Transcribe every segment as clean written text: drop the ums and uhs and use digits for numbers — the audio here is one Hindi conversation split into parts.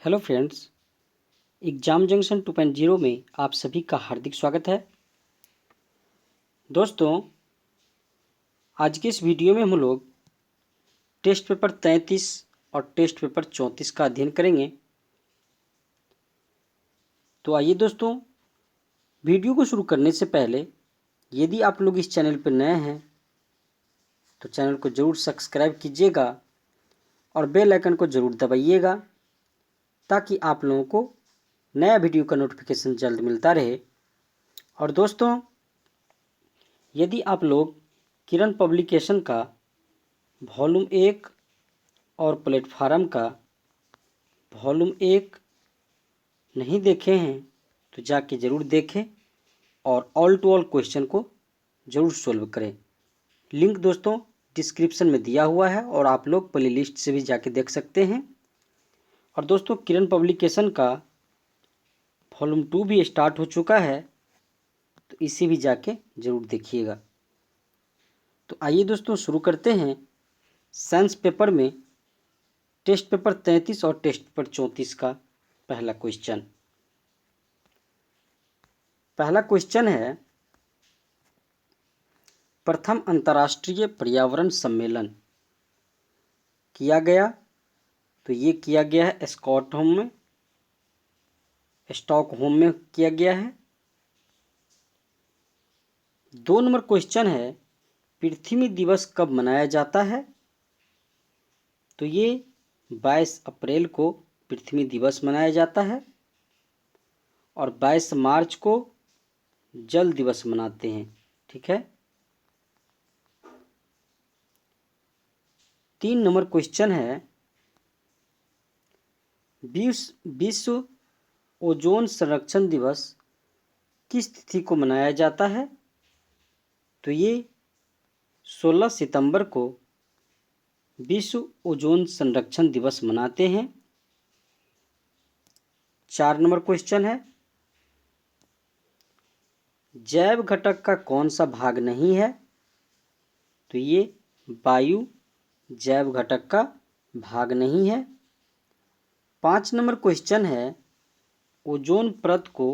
हेलो फ्रेंड्स, एग्जाम जंक्शन 2.0 में आप सभी का हार्दिक स्वागत है। दोस्तों, आज के इस वीडियो में हम लोग टेस्ट पेपर 33 और टेस्ट पेपर 34 का अध्ययन करेंगे। तो आइए दोस्तों, वीडियो को शुरू करने से पहले यदि आप लोग इस चैनल पर नए हैं तो चैनल को ज़रूर सब्सक्राइब कीजिएगा और बेल आइकन को ज़रूर दबाइएगा ताकि आप लोगों को नया वीडियो का नोटिफिकेशन जल्द मिलता रहे। और दोस्तों, यदि आप लोग किरण पब्लिकेशन का वॉल्यूम 1 और प्लेटफार्म का वॉल्यूम 1 नहीं देखे हैं तो जाके ज़रूर देखें और ऑल टू ऑल क्वेश्चन को ज़रूर सॉल्व करें। लिंक दोस्तों डिस्क्रिप्शन में दिया हुआ है और आप लोग प्ले लिस्ट से भी जाके देख सकते हैं। और दोस्तों, किरण पब्लिकेशन का वॉल्यूम 2 भी स्टार्ट हो चुका है, तो इसे भी जाके ज़रूर देखिएगा। तो आइए दोस्तों शुरू करते हैं। साइंस पेपर में टेस्ट पेपर 33 और टेस्ट पेपर 34 का पहला क्वेश्चन है, प्रथम अंतर्राष्ट्रीय पर्यावरण सम्मेलन किया गया। तो ये किया गया है स्टॉकहोम में किया गया है। 2 नंबर क्वेश्चन है, पृथ्वी दिवस कब मनाया जाता है। तो ये 22 अप्रैल को पृथ्वी दिवस मनाया जाता है और 22 मार्च को जल दिवस मनाते हैं। ठीक है। 3 नंबर क्वेश्चन है, विश्व ओजोन संरक्षण दिवस किस तिथि को मनाया जाता है। तो ये 16 सितंबर को विश्व ओजोन संरक्षण दिवस मनाते हैं। 4 नंबर क्वेश्चन है, जैव घटक का कौन सा भाग नहीं है। तो ये वायु जैव घटक का भाग नहीं है। 5 नंबर क्वेश्चन है, ओजोन परत को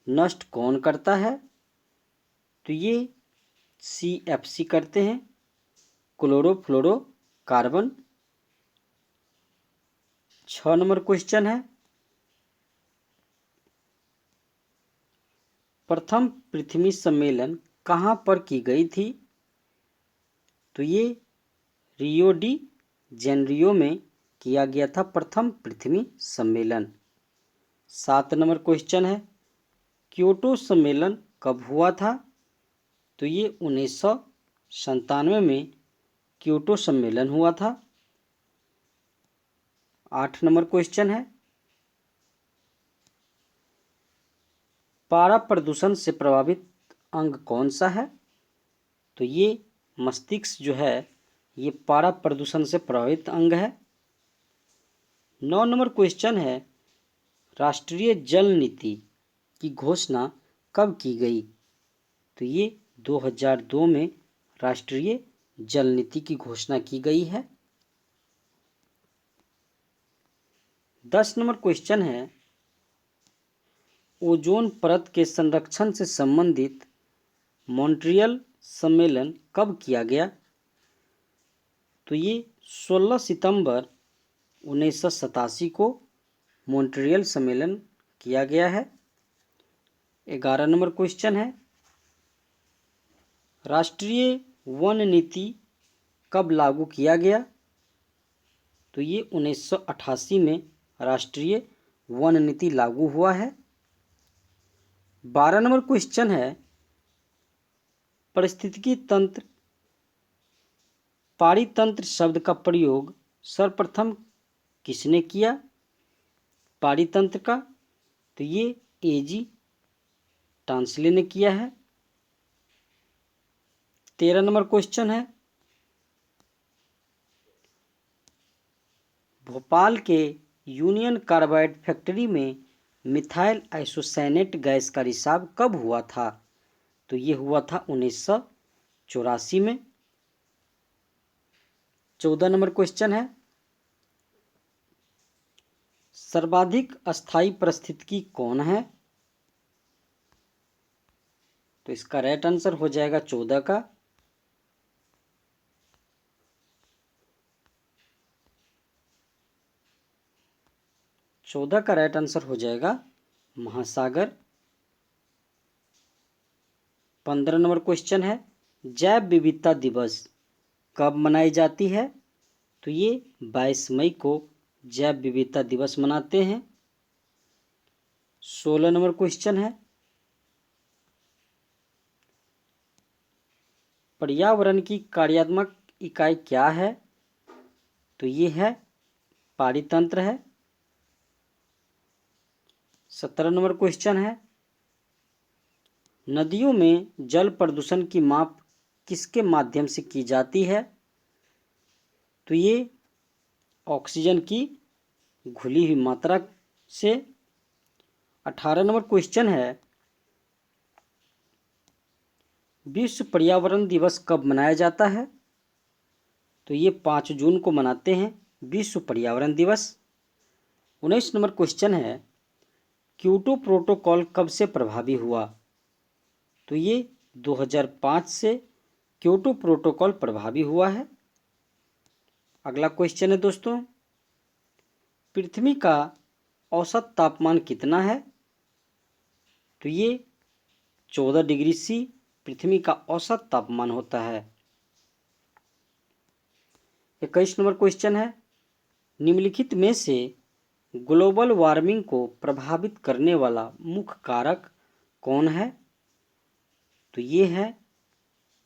नष्ट कौन करता है। तो ये CFC करते हैं, क्लोरोफ्लोरोकार्बन। 6 नंबर क्वेश्चन है, प्रथम पृथ्वी सम्मेलन कहाँ पर की गई थी। तो ये रियो डी जेनेरियो में किया गया था प्रथम पृथ्वी सम्मेलन। 7 नंबर क्वेश्चन है, क्योटो सम्मेलन कब हुआ था। तो ये 1997 में क्योटो सम्मेलन हुआ था। 8 नंबर क्वेश्चन है, पारा प्रदूषण से प्रभावित अंग कौन सा है। तो ये मस्तिष्क जो है ये पारा प्रदूषण से प्रभावित अंग है। 9 नंबर क्वेश्चन है, राष्ट्रीय जल नीति की घोषणा कब की गई। तो ये 2002 में राष्ट्रीय जल नीति की घोषणा की गई है। 10 नंबर क्वेश्चन है, ओजोन परत के संरक्षण से संबंधित मॉन्ट्रियल सम्मेलन कब किया गया। तो ये 16 सितंबर 1987 को मॉन्ट्रियल सम्मेलन किया गया है। 11 नंबर क्वेश्चन है, राष्ट्रीय वन नीति कब लागू किया गया। तो ये 1988 में राष्ट्रीय वन नीति लागू हुआ है। 12 नंबर क्वेश्चन है, पारिस्थितिकी तंत्र पारितंत्र शब्द का प्रयोग सर्वप्रथम किसने किया। पारितंत्र का तो ये AG टांसले ने किया है। 13 नंबर क्वेश्चन है, भोपाल के यूनियन कार्बाइड फैक्ट्री में मिथाइल आइसोसाइनेट गैस का रिसाव कब हुआ था। तो ये हुआ था 1984 में। 14 नंबर क्वेश्चन है, सर्वाधिक अस्थायी पारिस्थितिकी कौन है? तो इसका राइट आंसर हो जाएगा 14 का। चौदह का राइट आंसर हो जाएगा महासागर। 15 नंबर क्वेश्चन है, जैव विविधता दिवस कब मनाई जाती है? तो ये 22 मई को जैव विविधता दिवस मनाते हैं। 16 नंबर क्वेश्चन है, पर्यावरण की कार्यात्मक इकाई क्या है? तो ये है पारितंत्र है। 17 नंबर क्वेश्चन है, नदियों में जल प्रदूषण की माप किसके माध्यम से की जाती है? तो ये ऑक्सीजन की घुली हुई मात्रा से। 18 नंबर क्वेश्चन है, विश्व पर्यावरण दिवस कब मनाया जाता है? तो ये 5 जून को मनाते हैं विश्व पर्यावरण दिवस। 19 नंबर क्वेश्चन है, क्योटो प्रोटोकॉल कब से प्रभावी हुआ? तो ये 2005 से क्योटो प्रोटोकॉल प्रभावी हुआ है। अगला क्वेश्चन है दोस्तों, पृथ्वी का औसत तापमान कितना है? तो ये 14 डिग्री सी पृथ्वी का औसत तापमान होता है। 21 नंबर क्वेश्चन है, निम्नलिखित में से ग्लोबल वार्मिंग को प्रभावित करने वाला मुख्य कारक कौन है? तो ये है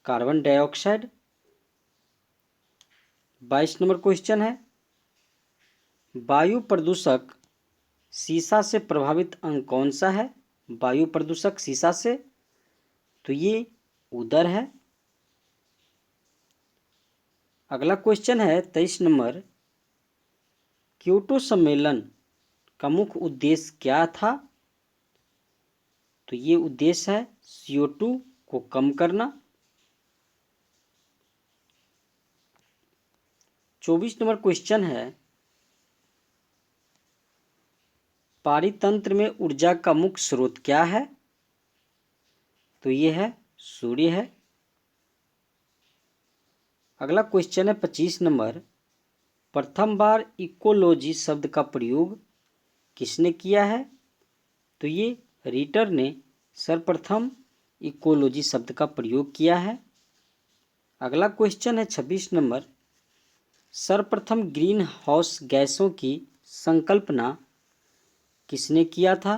कार्बन डाइऑक्साइड। 22 नंबर क्वेश्चन है, वायु प्रदूषक सीसा से प्रभावित अंग कौन सा है? वायु प्रदूषक सीसा से, तो ये उदर है। अगला क्वेश्चन है 23 नंबर, क्योटो सम्मेलन का मुख्य उद्देश्य क्या था? तो ये उद्देश्य है CO2 को कम करना। 24 नंबर क्वेश्चन है, पारितंत्र में ऊर्जा का मुख्य स्रोत क्या है? तो ये है सूर्य है। अगला क्वेश्चन है 25 नंबर, प्रथम बार इकोलॉजी शब्द का प्रयोग किसने किया है? तो ये रीटर ने सर्वप्रथम इकोलॉजी शब्द का प्रयोग किया है। अगला क्वेश्चन है 26 नंबर, सर्वप्रथम ग्रीन हाउस गैसों की संकल्पना किसने किया था?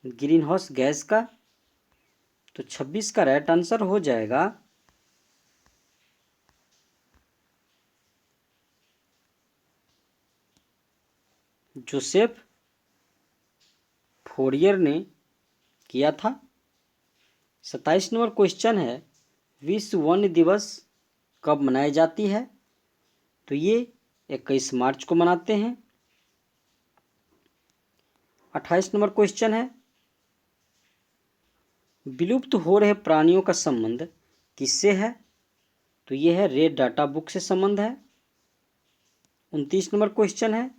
ग्रीन हाउस गैस का, तो 26 का राइट आंसर हो जाएगा जोसेफ फोरियर ने किया था। 27 नंबर क्वेश्चन है, विश्व वन दिवस कब मनाई जाती है? तो ये 21 मार्च को मनाते हैं। 28 नंबर क्वेश्चन है, विलुप्त हो रहे प्राणियों का संबंध किससे है? तो ये है रेड डाटा बुक से संबंध है। 29 नंबर क्वेश्चन है,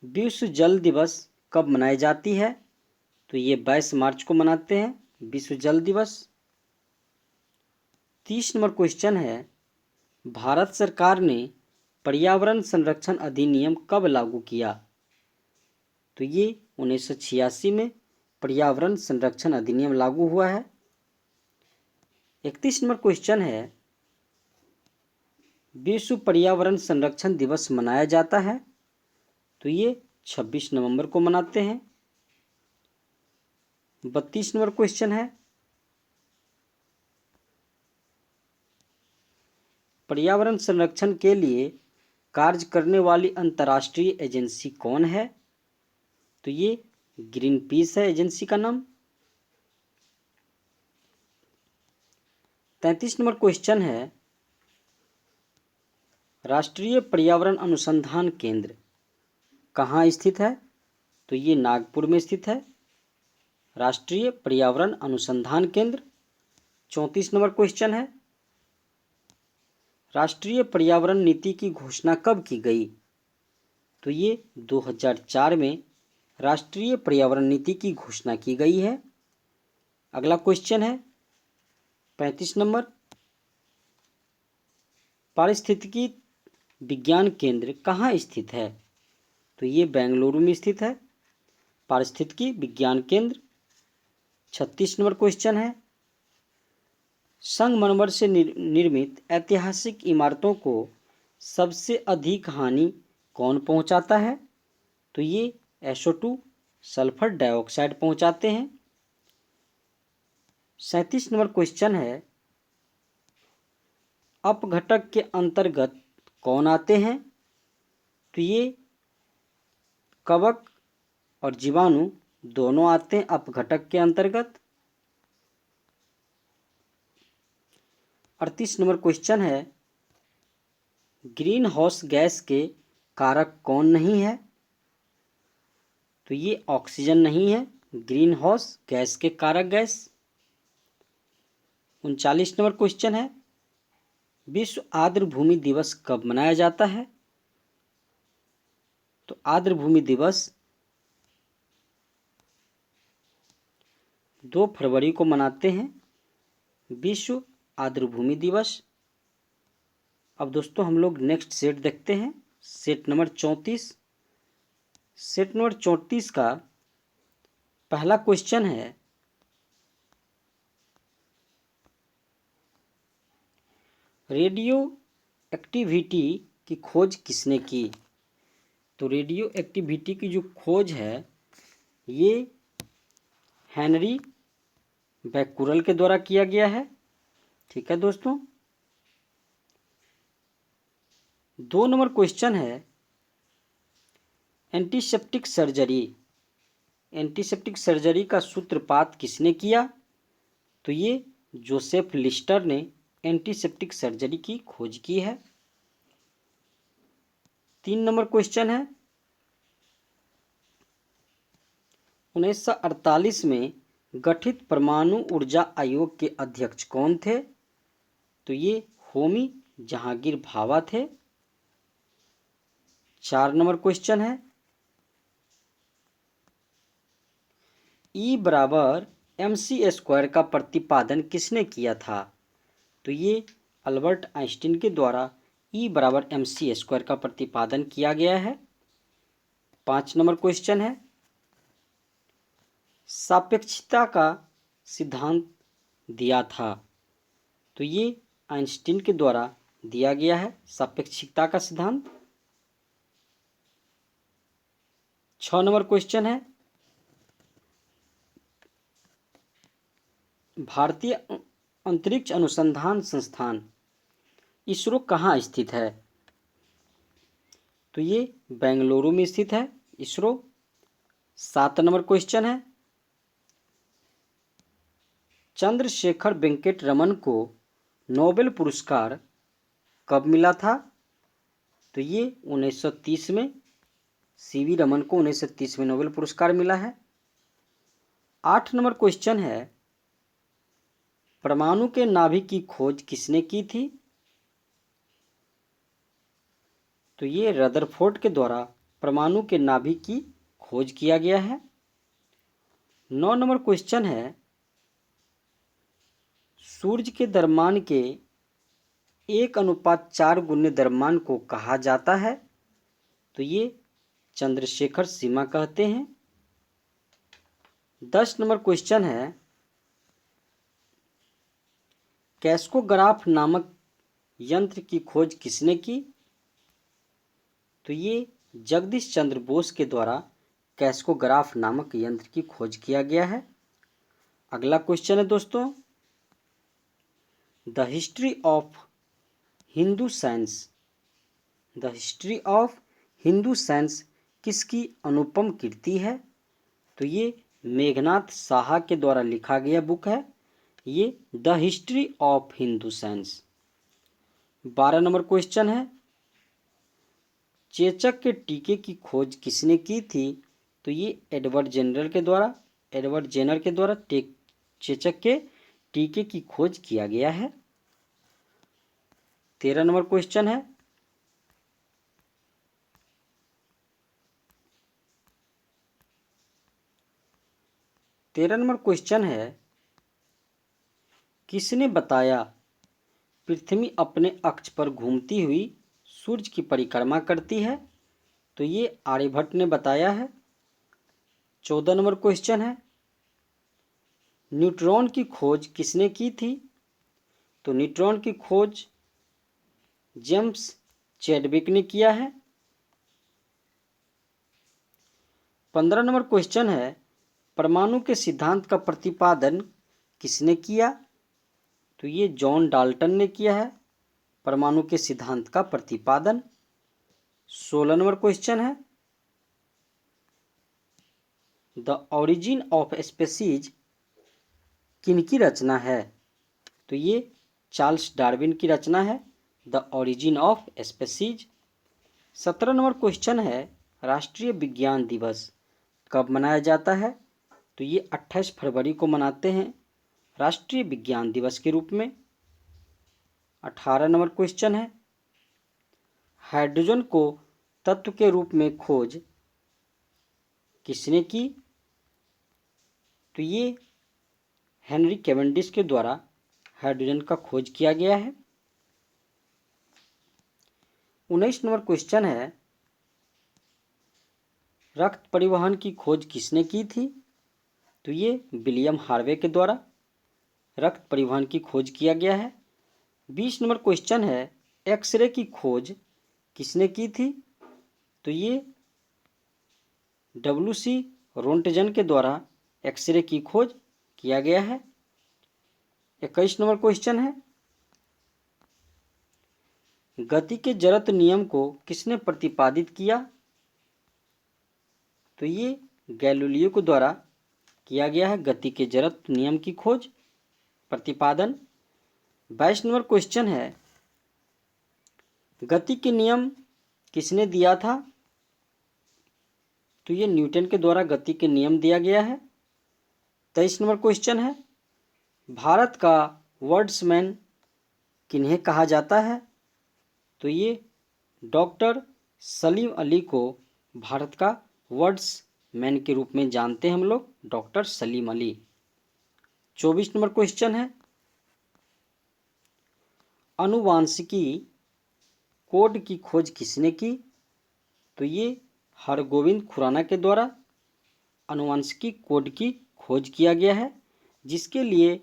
विश्व जल दिवस कब मनाई जाती है? तो ये 22 मार्च को मनाते हैं विश्व जल दिवस। 30 नंबर क्वेश्चन है, भारत सरकार ने पर्यावरण संरक्षण अधिनियम कब लागू किया? तो ये 1986 में पर्यावरण संरक्षण अधिनियम लागू हुआ है। 31 नंबर क्वेश्चन है, विश्व पर्यावरण संरक्षण दिवस मनाया जाता है? तो ये 26 नवंबर को मनाते हैं। 32 नंबर क्वेश्चन है, पर्यावरण संरक्षण के लिए कार्य करने वाली अंतर्राष्ट्रीय एजेंसी कौन है? तो ये ग्रीन पीस है एजेंसी का नाम। 33 नंबर क्वेश्चन है, राष्ट्रीय पर्यावरण अनुसंधान केंद्र कहाँ स्थित है? तो ये नागपुर में स्थित है राष्ट्रीय पर्यावरण अनुसंधान केंद्र। 34 नंबर क्वेश्चन है, राष्ट्रीय पर्यावरण नीति की घोषणा कब की गई? तो ये 2004 में राष्ट्रीय पर्यावरण नीति की घोषणा की गई है। अगला क्वेश्चन है 35 नंबर, पारिस्थितिकी विज्ञान केंद्र कहाँ स्थित है? तो ये बेंगलुरु में स्थित है, पारिस्थितिकी विज्ञान केंद्र। 36 नंबर क्वेश्चन है, संगमरमर से निर्मित ऐतिहासिक इमारतों को सबसे अधिक हानि कौन पहुंचाता है? तो ये SO2 सल्फर डाइऑक्साइड पहुंचाते हैं। 37 नंबर क्वेश्चन है, अपघटक के अंतर्गत कौन आते हैं? तो ये कवक और जीवाणु दोनों आते हैं अपघटक के अंतर्गत। 38 नंबर क्वेश्चन है, ग्रीन हाउस गैस के कारक कौन नहीं है? तो ये ऑक्सीजन नहीं है, ग्रीन हाउस गैस के कारक गैस। 39 नंबर क्वेश्चन है, विश्व आर्द्र भूमि दिवस कब मनाया जाता है? तो आर्द्र भूमि दिवस 2 फरवरी को मनाते हैं, विश्व आर्द्र भूमि दिवस। अब दोस्तों हम लोग नेक्स्ट सेट देखते हैं, सेट नंबर 34। सेट नंबर 34 का पहला क्वेश्चन है, रेडियो एक्टिविटी की खोज किसने की? तो रेडियो एक्टिविटी की जो खोज है ये हेनरी बैकुरल के द्वारा किया गया है। ठीक है दोस्तों। 2 नंबर क्वेश्चन है, एंटीसेप्टिक सर्जरी, एंटीसेप्टिक सर्जरी का सूत्रपात किसने किया? तो ये जोसेफ लिस्टर ने एंटीसेप्टिक सर्जरी की खोज की है। 3 नंबर क्वेश्चन है, 1948 में गठित परमाणु ऊर्जा आयोग के अध्यक्ष कौन थे? तो ये होमी जहांगीर भाभा थे। 4 नंबर क्वेश्चन है, E बराबर mc² का प्रतिपादन किसने किया था? तो ये अल्बर्ट आइंस्टीन के द्वारा E बराबर mc² का प्रतिपादन किया गया है। 5 नंबर क्वेश्चन है, सापेक्षता का सिद्धांत दिया था? तो ये आइंस्टीन के द्वारा दिया गया है सापेक्षिकता का सिद्धांत। 6 नंबर क्वेश्चन है, भारतीय अंतरिक्ष अनुसंधान संस्थान इसरो कहाँ स्थित है? तो ये बेंगलुरु में स्थित है इसरो। 7 नंबर क्वेश्चन है, चंद्रशेखर वेंकट रमन को नोबेल पुरस्कार कब मिला था? तो ये 1930 में, सीवी रमन को 1930 में नोबेल पुरस्कार मिला है। 8 नंबर क्वेश्चन है, परमाणु के नाभिक की खोज किसने की थी? तो ये रदरफोर्ड के द्वारा परमाणु के नाभिक की खोज किया गया है। 9 नंबर क्वेश्चन है, सूर्य के द्रव्यमान के 1:4 गुण्य द्रव्यमान को कहा जाता है? तो ये चंद्रशेखर सीमा कहते हैं। 10 नंबर क्वेश्चन है, कैस्कोग्राफ नामक यंत्र की खोज किसने की? तो ये जगदीश चंद्र बोस के द्वारा कैस्कोग्राफ नामक यंत्र की खोज किया गया है। अगला क्वेश्चन है दोस्तों, the history of Hindu science, the history of Hindu science किसकी अनुपम कीर्ति है? तो ये मेघनाथ साहा के द्वारा लिखा गया बुक है ये the history of Hindu science. 12 number question है, चेचक के टीके की खोज किसने की थी? तो ये एडवर्ड जेनर के द्वारा चेचक के टीके की खोज किया गया है। 13 नंबर क्वेश्चन है, 13 नंबर क्वेश्चन है, किसने बताया पृथ्वी अपने अक्ष पर घूमती हुई सूर्य की परिक्रमा करती है? तो ये आर्यभट्ट ने बताया है। 14 नंबर क्वेश्चन है, न्यूट्रॉन की खोज किसने की थी? तो न्यूट्रॉन की खोज जेम्स चैडविक ने किया है। 15 नंबर क्वेश्चन है, परमाणु के सिद्धांत का प्रतिपादन किसने किया? तो ये जॉन डाल्टन ने किया है परमाणु के सिद्धांत का प्रतिपादन। 16 नंबर क्वेश्चन है, द ओरिजिन ऑफ स्पीसीज किनकी रचना है? तो ये चार्ल्स डार्विन की रचना है, the origin of species. 17 number question है, राष्ट्रीय विज्ञान दिवस कब मनाया जाता है? तो ये 28 फरवरी को मनाते हैं राष्ट्रीय विज्ञान दिवस के रूप में। 18 नंबर क्वेश्चन है, हाइड्रोजन को तत्व के रूप में खोज किसने की? तो ये हेनरी कैवेंडिश के द्वारा हाइड्रोजन का खोज किया गया है। 19 नंबर क्वेश्चन है, रक्त परिवहन की खोज किसने की थी? तो ये विलियम हार्वे के द्वारा रक्त परिवहन की खोज किया गया है। 20 नंबर क्वेश्चन है, एक्सरे की खोज किसने की थी? तो ये डब्ल्यू.सी. रोंटगन के द्वारा एक्सरे की खोज किया गया है। 21 नंबर क्वेश्चन है, गति के जड़त्व नियम को किसने प्रतिपादित किया? तो ये गैलीलियो के द्वारा किया गया है गति के जड़त्व नियम की खोज प्रतिपादन। 22 नंबर क्वेश्चन है, गति के नियम किसने दिया था? तो ये न्यूटन के द्वारा गति के नियम दिया गया है। 23 नंबर क्वेश्चन है, भारत का वर्ड्समैन किन्हें कहा जाता है? तो ये डॉक्टर सलीम अली को भारत का वर्ड्समैन के रूप में जानते हैं हम लोग, doctor Salim Ali. 24 number question है, आनुवांशिकी कोड की खोज किसने की? तो ये हरगोविंद खुराना के द्वारा आनुवांशिकी कोड की खोज किया गया है, जिसके लिए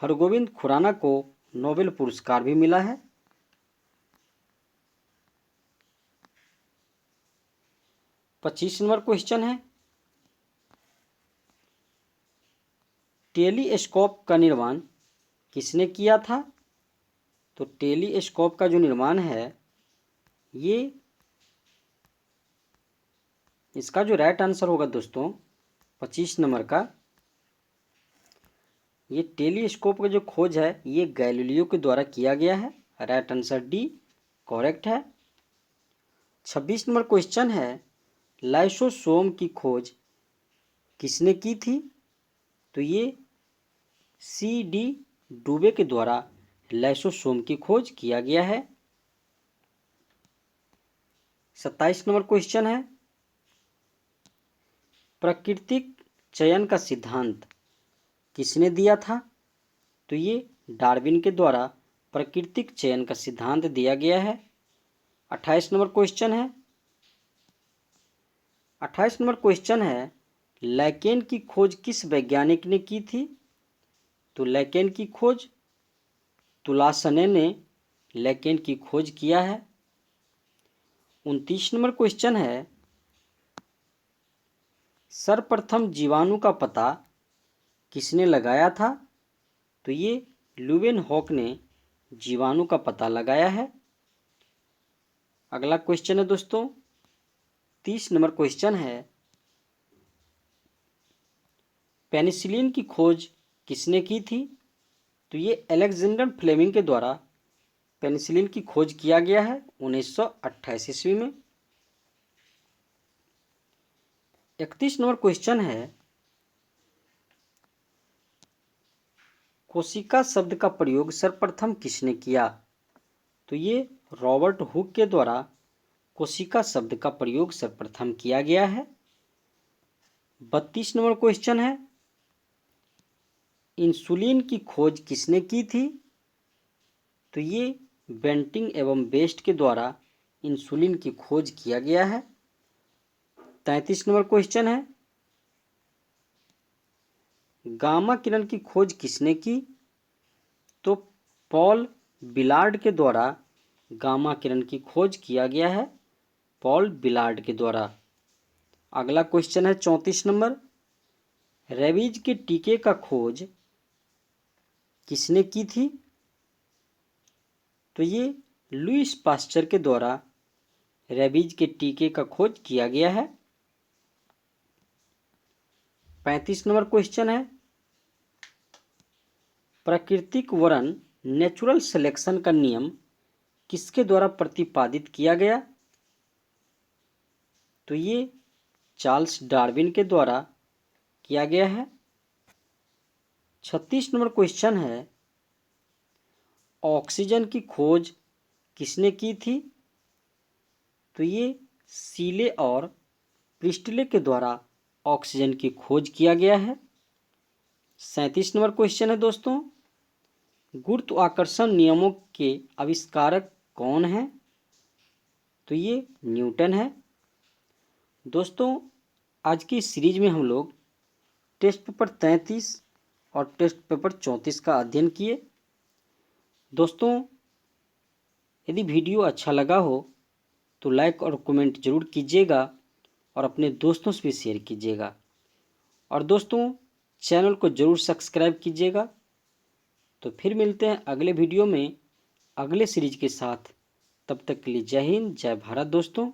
हरगोविंद खुराना को नोबेल पुरस्कार भी मिला है। 25 नंबर क्वेश्चन है, टेलीस्कोप का निर्माण किसने किया था? तो टेलीस्कोप का जो निर्माण है, ये इसका जो राइट आंसर होगा दोस्तों 25 नंबर का, ये टेलीस्कोप का जो खोज है ये गैलीलियो के द्वारा किया गया है। राइट आंसर डी करेक्ट है। 26 नंबर क्वेश्चन है, लाइसोसोम की खोज किसने की थी? तो ये सी.डी. डुबे के द्वारा लाइसोसोम की खोज किया गया है। 27 नंबर क्वेश्चन है, प्राकृतिक चयन का सिद्धांत किसने दिया था? तो ये डार्विन के द्वारा प्राकृतिक चयन का सिद्धांत दिया गया है। 28 नंबर क्वेश्चन है, 28 नंबर क्वेश्चन है, लैकेन की खोज किस वैज्ञानिक ने की थी? तो लैकेन की खोज तुलासने ने लैकेन की खोज किया है। 29 नंबर क्वेश्चन है, सर्वप्रथम जीवाणु का पता किसने लगाया था? तो ये लुवेनहॉक ने जीवाणु का पता लगाया है। अगला क्वेश्चन है दोस्तों 30 नंबर क्वेश्चन है, पेनिसिलिन की खोज किसने की थी? तो ये अलेक्जेंडर फ्लेमिंग के द्वारा पेनिसिलिन की खोज किया गया है 1928 ईस्वी में। 31 नंबर क्वेश्चन है, कोशिका शब्द का प्रयोग सर्वप्रथम किसने किया? तो ये रॉबर्ट हुक के द्वारा कोशिका शब्द का प्रयोग सर्वप्रथम किया गया है। 32 नंबर क्वेश्चन है, इंसुलिन की खोज किसने की थी? तो ये बेंटिंग एवं बेस्ट के द्वारा इंसुलिन की खोज किया गया है। 33 नंबर क्वेश्चन है, गामा किरण की खोज किसने की? तो पॉल बिलार्ड के द्वारा गामा किरण की खोज किया गया है, पॉल बिलार्ड के द्वारा। अगला क्वेश्चन है 34 नंबर, रेबीज के टीके का खोज किसने की थी? तो ये लुईस पास्चर के द्वारा रेबीज के टीके का खोज किया गया है। 35 नंबर क्वेश्चन है, प्राकृतिक वरण नेचुरल सिलेक्शन का नियम किसके द्वारा प्रतिपादित किया गया? तो ये चार्ल्स डार्विन के द्वारा किया गया है। 36 नंबर क्वेश्चन है, ऑक्सीजन की खोज किसने की थी? तो ये सीले और प्रिस्टले के द्वारा ऑक्सीजन की खोज किया गया है। 37 नंबर क्वेश्चन है दोस्तों, गुरुत्वाकर्षण नियमों के आविष्कारक कौन है? तो ये न्यूटन है। दोस्तों, आज की सीरीज में हम लोग टेस्ट पेपर 33 और टेस्ट पेपर 34 का अध्ययन किए। दोस्तों, यदि वीडियो अच्छा लगा हो तो लाइक और कमेंट जरूर कीजिएगा और अपने दोस्तों से भी शेयर कीजिएगा। और दोस्तों, चैनल को जरूर सब्सक्राइब कीजिएगा। तो फिर मिलते हैं अगले वीडियो में अगले सीरीज के साथ। तब तक के लिए जय हिंद, जय भारत दोस्तों।